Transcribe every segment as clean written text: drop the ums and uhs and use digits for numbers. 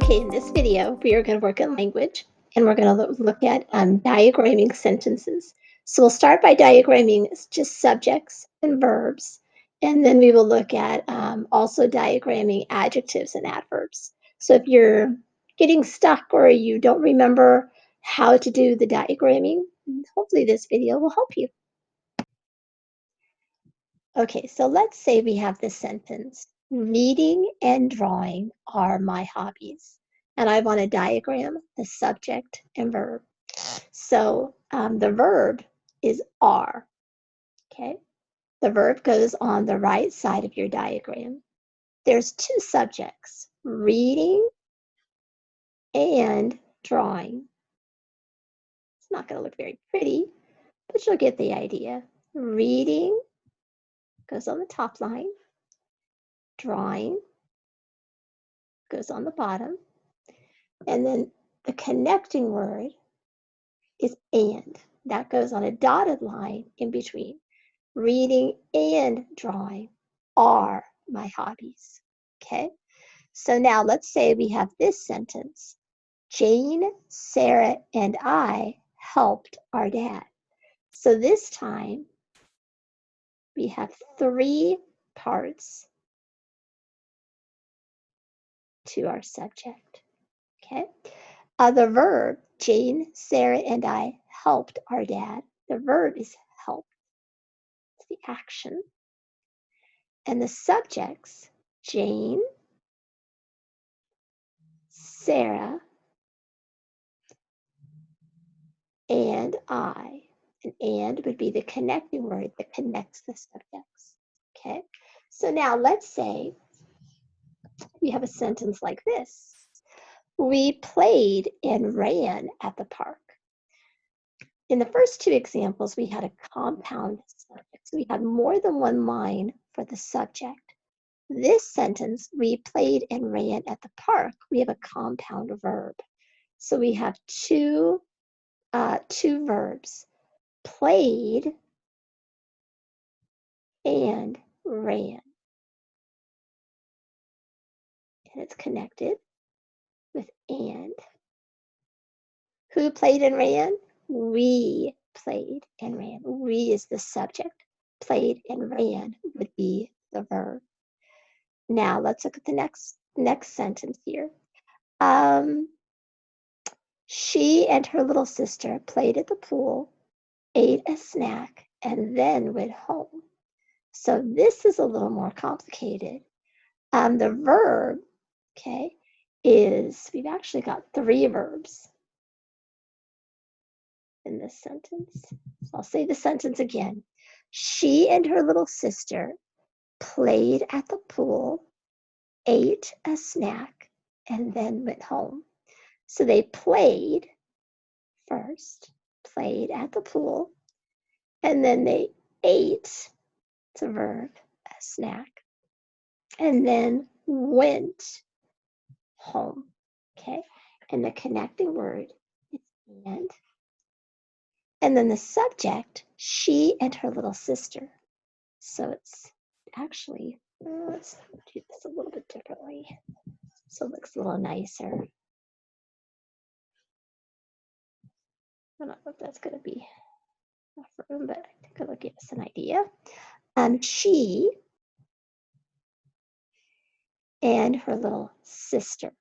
Okay, in this video, we are going to work on language and we're going to look at diagramming sentences. So we'll start by diagramming just subjects and verbs, and then we will look at also diagramming adjectives and adverbs. So if you're getting stuck or you don't remember how to do the diagramming, hopefully this video will help you. Okay, so let's say we have this sentence, reading and drawing are my hobbies. And I want to diagram the subject and verb. So the verb is are, okay? The verb goes on the right side of your diagram. There's two subjects, reading and drawing. It's not going to look very pretty, but you'll get the idea. Reading goes on the top line. Drawing goes on the bottom. And then the connecting word is and. That goes on a dotted line in between. Reading and drawing are my hobbies. Okay? So now let's say we have this sentence. Jane, Sarah, and I helped our dad. So this time we have three parts to our subject. Okay? The verb, Jane, Sarah, and I helped our dad. The verb is help. It's the action. And the subjects, Jane, Sarah, and I. And would be the connecting word that connects the subjects. Okay? So now let's say we have a sentence like this. We played and ran at the park. In the first two examples, we had a compound subject. So we had more than one line for the subject. This sentence, we played and ran at the park, we have a compound verb. So we have two verbs, played and ran. And it's connected with and. Who played and ran? We played and ran. We is the subject. Played and ran would be the verb. Now let's look at the next sentence here. She and her little sister played at the pool, ate a snack, and then went home. So this is a little more complicated. The verb, okay, is, we've actually got three verbs in this sentence. So I'll say the sentence again. She and her little sister played at the pool, ate a snack, and then went home. So they played first, played at the pool, and then they ate, it's a verb, a snack, and then went home, okay? And the connecting word is and. And then the subject, she and her little sister. So it's actually, let's do this a little bit differently so it looks a little nicer. I don't know if that's going to be enough room, but I think it'll give us an idea. She and her little sister.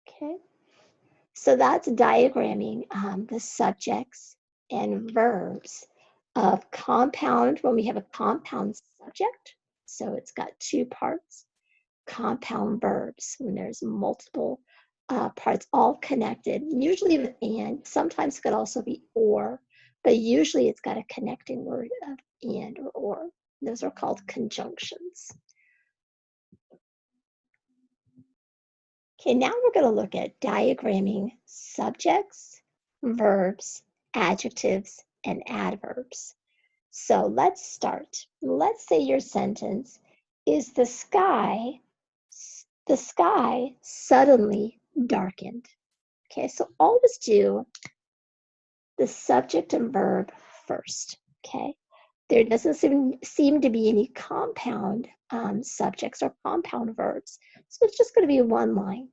Okay, so that's diagramming the subjects and verbs of compound when we have a compound subject. So it's got two parts. Compound verbs when there's multiple parts all connected, usually with and. Sometimes it could also be or, but usually it's got a connecting word of and or. Those are called conjunctions. Okay, now we're going to look at diagramming subjects, verbs, adjectives, and adverbs. So let's start. Let's say your sentence is the sky suddenly darkened. Okay, so always do the subject and verb first. Okay, There doesn't seem to be any compound subjects or compound verbs. So it's just going to be one line.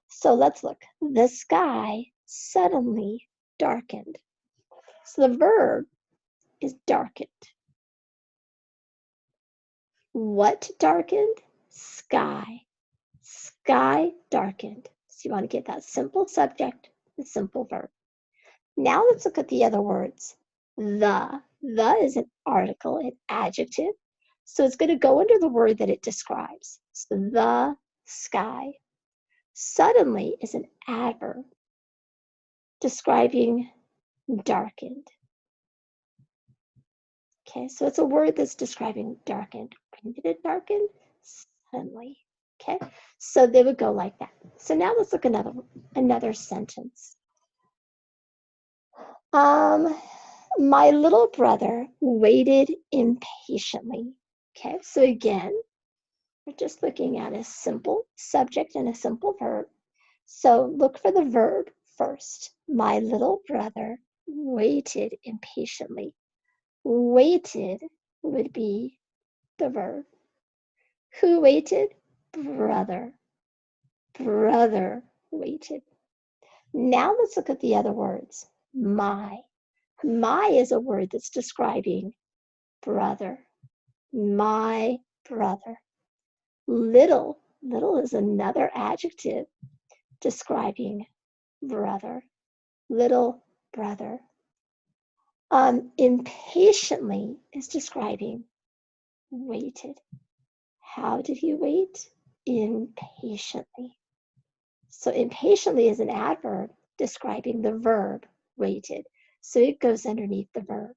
So let's look. The sky suddenly darkened. So the verb is darkened. What darkened? Sky. Sky darkened. So you want to get that simple subject, the simple verb. Now let's look at the other words. The is an article, an adjective. So it's going to go under the word that it describes. So the sky. Suddenly is an adverb describing darkened. Okay, so it's a word that's describing darkened. When did it darken? Suddenly. Okay, so they would go like that. So now let's look at another sentence. My little brother waited impatiently. Okay, so again, we're just looking at a simple subject and a simple verb. So look for the verb first. My little brother waited impatiently. Waited would be the verb. Who waited? Brother. Brother waited. Now let's look at the other words. My. My is a word that's describing brother. My brother. Little. Little is another adjective describing brother. Little brother. Impatiently is describing waited. How did he wait? Impatiently. So impatiently is an adverb describing the verb waited. So it goes underneath the verb.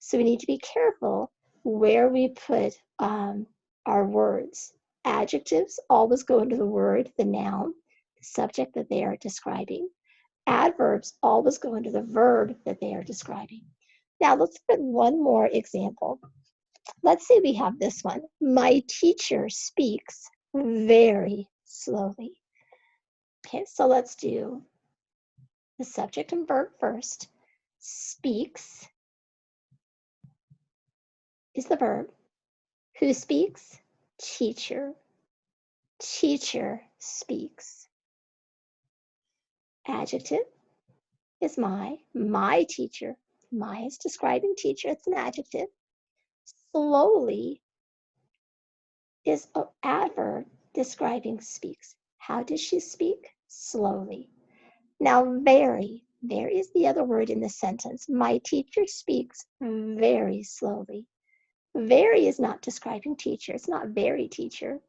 So we need to be careful where we put our words. Adjectives always go into the word, the noun, the subject that they are describing. Adverbs always go into the verb that they are describing. Now let's put one more example. Let's say we have this one. My teacher speaks very slowly. Okay, so let's do the subject and verb first. Speaks is the verb. Who speaks? Teacher. Teacher speaks. Adjective is my. My teacher. My is describing teacher. It's an adjective. Slowly is an adverb describing speaks. How does she speak? Slowly. Now, very is the other word in the sentence. My teacher speaks very slowly. Very is not describing teacher. It's not very teacher.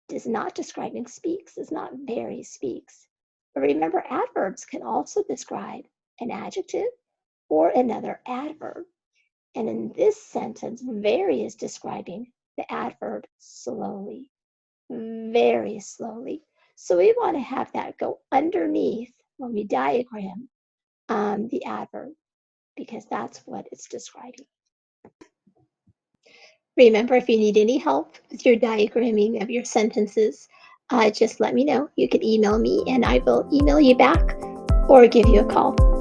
It is not describing speaks. It's not very speaks. But remember, adverbs can also describe an adjective or another adverb. And in this sentence, very is describing the adverb slowly. Very slowly. So we want to have that go underneath when we diagram the adverb, because that's what it's describing. Remember, if you need any help with your diagramming of your sentences, just let me know. You can email me and I will email you back or give you a call.